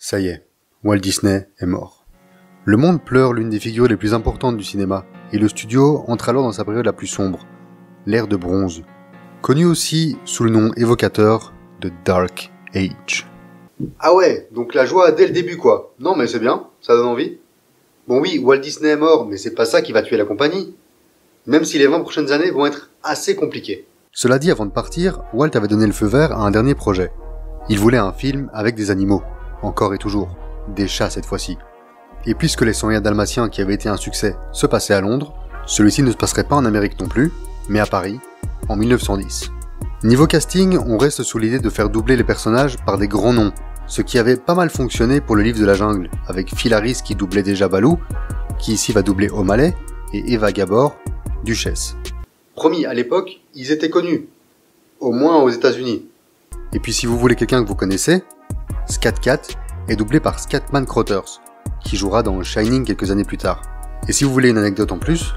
Ça y est, Walt Disney est mort. Le monde pleure l'une des figures les plus importantes du cinéma, et le studio entre alors dans sa période la plus sombre, l'ère de bronze, connu aussi sous le nom évocateur de Dark Age. Ah ouais, donc la joie dès le début quoi. Non mais c'est bien, ça donne envie. Bon oui, Walt Disney est mort, mais c'est pas ça qui va tuer la compagnie. Même si les 20 prochaines années vont être assez compliquées. Cela dit, avant de partir, Walt avait donné le feu vert à un dernier projet. Il voulait un film avec des animaux. Encore et toujours. Des chats cette fois-ci. Et puisque les 101 Dalmatiens qui avaient été un succès se passaient à Londres, celui-ci ne se passerait pas en Amérique non plus, mais à Paris, en 1910. Niveau casting, on reste sous l'idée de faire doubler les personnages par des grands noms, ce qui avait pas mal fonctionné pour le livre de la jungle, avec Phil Harris qui doublait déjà Baloo, qui ici va doubler O'Malley, et Eva Gabor, Duchesse. Promis, à l'époque, ils étaient connus, au moins aux États-Unis. Et puis si vous voulez quelqu'un que vous connaissez, Scat Cat est doublé par Scatman Crothers, qui jouera dans Shining quelques années plus tard. Et si vous voulez une anecdote en plus,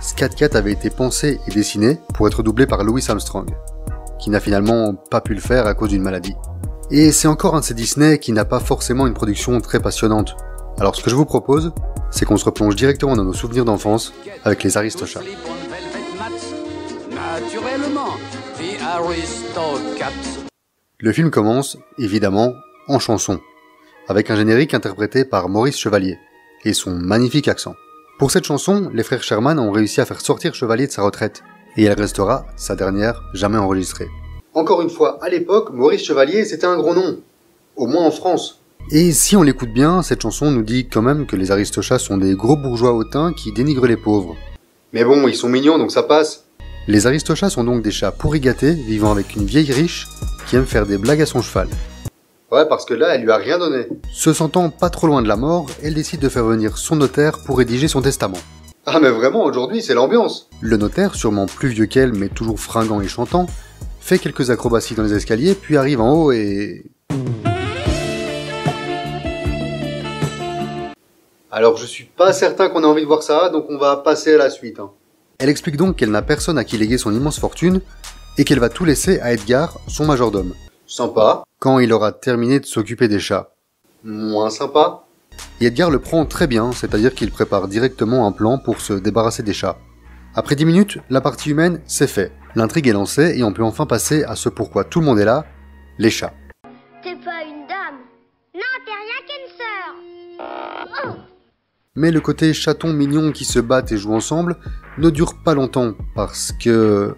Scat Cat avait été pensé et dessiné pour être doublé par Louis Armstrong, qui n'a finalement pas pu le faire à cause d'une maladie. Et c'est encore un de ces Disney qui n'a pas forcément une production très passionnante. Alors ce que je vous propose, c'est qu'on se replonge directement dans nos souvenirs d'enfance avec les Aristochats. Le film commence, évidemment, en chanson, avec un générique interprété par Maurice Chevalier, et son magnifique accent. Pour cette chanson, les frères Sherman ont réussi à faire sortir Chevalier de sa retraite, et elle restera sa dernière jamais enregistrée. Encore une fois, à l'époque, Maurice Chevalier c'était un gros nom, au moins en France. Et si on l'écoute bien, cette chanson nous dit quand même que les Aristochats sont des gros bourgeois hautains qui dénigrent les pauvres. Mais bon, ils sont mignons donc ça passe. Les Aristochats sont donc des chats pourri gâtés vivant avec une vieille riche qui aime faire des blagues à son cheval. Ouais, parce que là, elle lui a rien donné. Se sentant pas trop loin de la mort, elle décide de faire venir son notaire pour rédiger son testament. Ah mais vraiment, aujourd'hui, c'est l'ambiance. Le notaire, sûrement plus vieux qu'elle, mais toujours fringant et chantant, fait quelques acrobaties dans les escaliers, puis arrive en haut et... Alors je suis pas certain qu'on ait envie de voir ça, donc on va passer à la suite. Elle explique donc qu'elle n'a personne à qui léguer son immense fortune, et qu'elle va tout laisser à Edgar, son majordome. Sympa. Quand il aura terminé de s'occuper des chats. Moins sympa. Et Edgar le prend très bien, c'est-à-dire qu'il prépare directement un plan pour se débarrasser des chats. Après 10 minutes, la partie humaine, c'est fait. L'intrigue est lancée et on peut enfin passer à ce pourquoi tout le monde est là, les chats. T'es pas une dame. Non, t'es rien qu'une sœur. Oh. Mais le côté chaton mignon qui se battent et jouent ensemble ne dure pas longtemps parce que...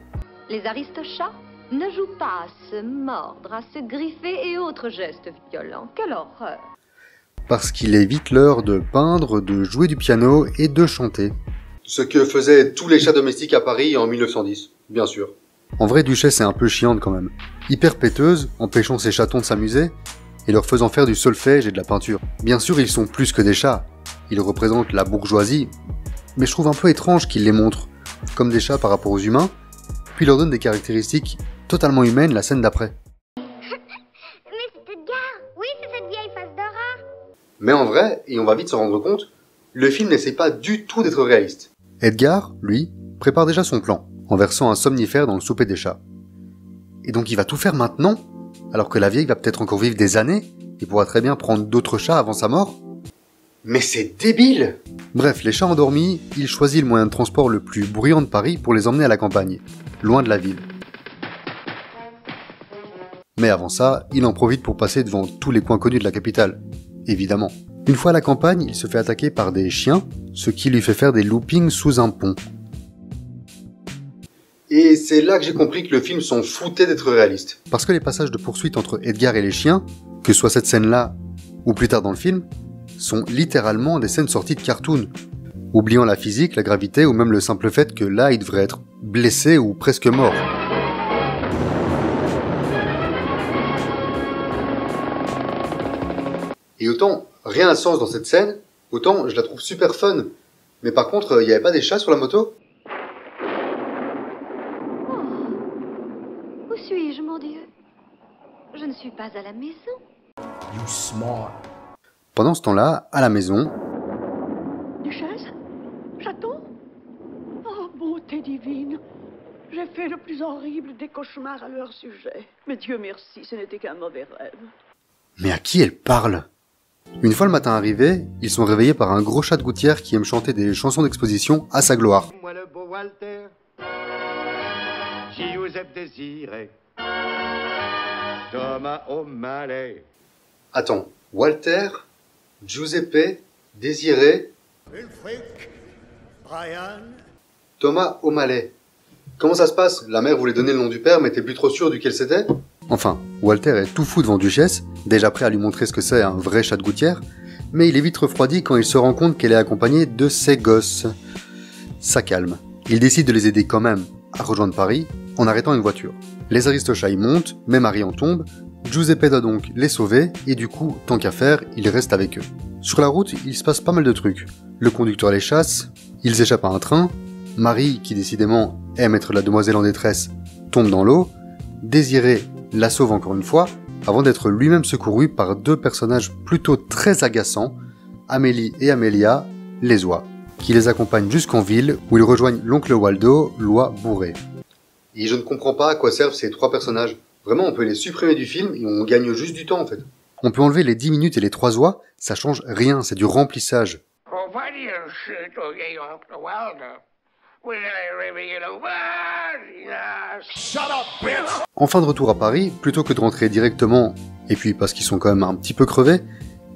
Les Aristochats ne jouent pas à se mordre, à se griffer et autres gestes violents. Quelle horreur! Parce qu'il est vite l'heure de peindre, de jouer du piano et de chanter. Ce que faisaient tous les chats domestiques à Paris en 1910, bien sûr. En vrai, Duchesse est un peu chiante quand même. Hyper péteuse, empêchant ses chatons de s'amuser, et leur faisant faire du solfège et de la peinture. Bien sûr, ils sont plus que des chats. Ils représentent la bourgeoisie, mais je trouve un peu étrange qu'ils les montrent comme des chats par rapport aux humains, puis leur donnent des caractéristiques totalement humaines la scène d'après. Mais c'est Edgar. Oui, c'est cette vieille face de rat. Mais en vrai, et on va vite se rendre compte, le film n'essaie pas du tout d'être réaliste. Edgar, lui, prépare déjà son plan, en versant un somnifère dans le souper des chats. Et donc il va tout faire maintenant, alors que la vieille va peut-être encore vivre des années, et pourra très bien prendre d'autres chats avant sa mort. Mais c'est débile! Bref, les chats endormis, il choisit le moyen de transport le plus bruyant de Paris pour les emmener à la campagne, loin de la ville. Mais avant ça, il en profite pour passer devant tous les coins connus de la capitale, évidemment. Une fois à la campagne, il se fait attaquer par des chiens, ce qui lui fait faire des loopings sous un pont. Et c'est là que j'ai compris que le film s'en foutait d'être réaliste. Parce que les passages de poursuite entre Edgar et les chiens, que ce soit cette scène-là, ou plus tard dans le film, sont littéralement des scènes sorties de cartoon, oubliant la physique, la gravité ou même le simple fait que là il devrait être blessé ou presque mort. Et autant rien n'a sens dans cette scène, autant je la trouve super fun. Mais par contre, il n'y avait pas des chats sur la moto? Oh. Où suis-je, mon Dieu? Je ne suis pas à la maison. You smart. Pendant ce temps-là, à la maison... Duchesse? Chaton? Oh, bonté divine! J'ai fait le plus horrible des cauchemars à leur sujet. Mais Dieu merci, ce n'était qu'un mauvais rêve. Mais à qui elle parle? Une fois le matin arrivé, ils sont réveillés par un gros chat de gouttière qui aime chanter des chansons d'exposition à sa gloire. Moi le beau Walter, Giuseppe Désiré, Thomas O'Malley. Attends, Walter, Giuseppe, Désiré, Ulfric, Brian. Thomas O'Malley. Comment ça se passe? La mère voulait donner le nom du père mais t'es plus trop sûr duquel c'était? Enfin, Walter est tout fou devant Duchesse, déjà prêt à lui montrer ce que c'est un vrai chat de gouttière, mais il est vite refroidi quand il se rend compte qu'elle est accompagnée de ses gosses. Ça calme. Il décide de les aider quand même à rejoindre Paris en arrêtant une voiture. Les Aristochats y montent, mais Marie en tombe, Giuseppe doit donc les sauver, et du coup, tant qu'à faire, il reste avec eux. Sur la route, il se passe pas mal de trucs. Le conducteur les chasse, ils échappent à un train, Marie, qui décidément aime être la demoiselle en détresse, tombe dans l'eau, Désiré la sauve encore une fois, avant d'être lui-même secouru par deux personnages plutôt très agaçants, Amélie et Amélia, les oies, qui les accompagnent jusqu'en ville où ils rejoignent l'oncle Waldo, l'oie bourré. Et je ne comprends pas à quoi servent ces trois personnages. Vraiment, on peut les supprimer du film et on gagne juste du temps en fait. On peut enlever les 10 minutes et les 3 oies, ça change rien, c'est du remplissage. On va dire chut au vieil oncle Waldo. Vous allez réveiller le voisinage. Shut up, bitch! Enfin de retour à Paris, plutôt que de rentrer directement, et puis parce qu'ils sont quand même un petit peu crevés,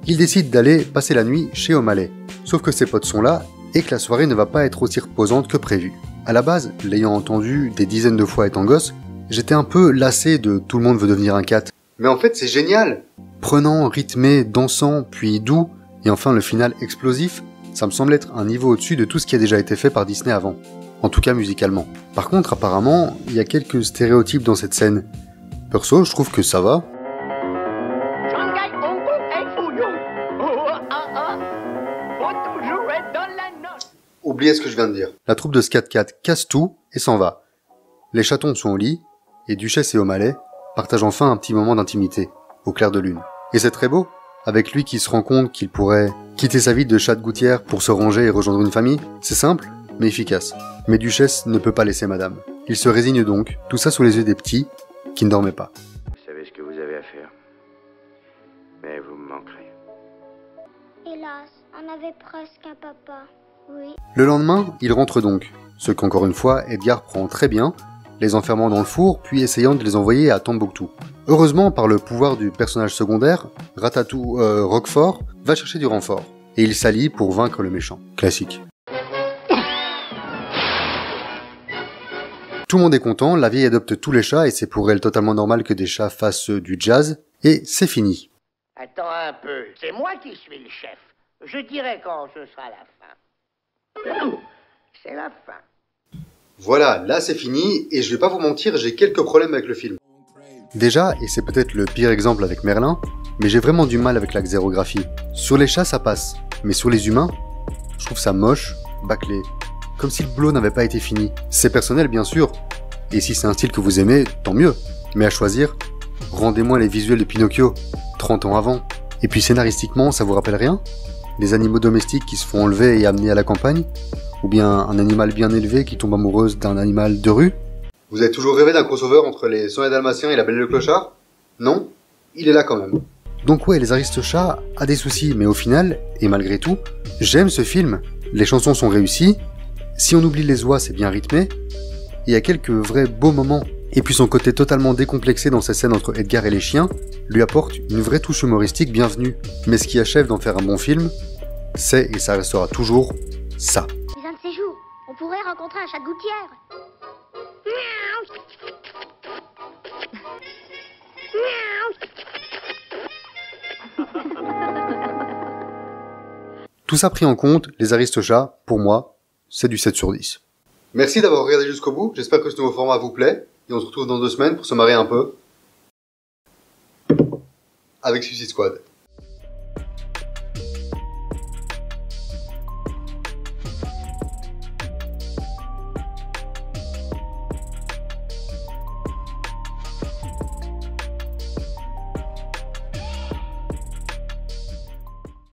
ils décident d'aller passer la nuit chez O'Malley. Sauf que ses potes sont là, et que la soirée ne va pas être aussi reposante que prévu. À la base, l'ayant entendu des dizaines de fois étant gosse, j'étais un peu lassé de tout le monde veut devenir un cat. Mais en fait c'est génial! Prenant, rythmé, dansant, puis doux, et enfin le final explosif, ça me semble être un niveau au-dessus de tout ce qui a déjà été fait par Disney avant. En tout cas musicalement. Par contre, apparemment, il y a quelques stéréotypes dans cette scène. Perso, je trouve que ça va. Oubliez ce que je viens de dire. La troupe de Scat Cat casse tout et s'en va. Les chatons sont au lit, et Duchesse et O'Malley partagent enfin un petit moment d'intimité, au clair de lune. Et c'est très beau, avec lui qui se rend compte qu'il pourrait quitter sa vie de chat de gouttière pour se ranger et rejoindre une famille. C'est simple, mais efficace. Mais Duchesse ne peut pas laisser madame. Il se résigne donc, tout ça sous les yeux des petits, qui ne dormaient pas. Vous savez ce que vous avez à faire. Mais vous me manquerez. Hélas, on avait presque un papa. Oui. Le lendemain, il rentre donc, ce qu'encore une fois, Edgar prend très bien, les enfermant dans le four, puis essayant de les envoyer à Tombouctou. Heureusement, par le pouvoir du personnage secondaire, Roquefort va chercher du renfort, et il s'allie pour vaincre le méchant. Classique. Tout le monde est content, la vieille adopte tous les chats, et c'est pour elle totalement normal que des chats fassent du jazz, et c'est fini. Attends un peu, c'est moi qui suis le chef. Je dirai quand ce sera la fin. C'est la fin. Voilà, là c'est fini, et je vais pas vous mentir, j'ai quelques problèmes avec le film. Déjà, et c'est peut-être le pire exemple avec Merlin, mais j'ai vraiment du mal avec la xérographie. Sur les chats ça passe, mais sur les humains, je trouve ça moche, bâclé, comme si le boulot n'avait pas été fini. C'est personnel bien sûr, et si c'est un style que vous aimez, tant mieux. Mais à choisir, rendez-moi les visuels de Pinocchio, 30 ans avant. Et puis scénaristiquement, ça vous rappelle rien? Des animaux domestiques qui se font enlever et amener à la campagne? Ou bien un animal bien élevé qui tombe amoureuse d'un animal de rue? Vous avez toujours rêvé d'un crossover entre les 101 Dalmatiens et la Belle et le Clochard? Non? Il est là quand même. Donc ouais, les Aristochats a des soucis, mais au final, et malgré tout, j'aime ce film. Les chansons sont réussies, si on oublie les oies, c'est bien rythmé, et il y a quelques vrais beaux moments. Et puis son côté totalement décomplexé dans ces scènes entre Edgar et les chiens lui apporte une vraie touche humoristique bienvenue. Mais ce qui achève d'en faire un bon film, c'est, et ça restera toujours, ça. Mais un de ces jours, on pourrait rencontrer un chat de gouttière. Tout ça pris en compte, les Aristochats, pour moi, c'est du 7 sur 10. Merci d'avoir regardé jusqu'au bout, j'espère que ce nouveau format vous plaît, et on se retrouve dans 2 semaines pour se marrer un peu avec Suicide Squad.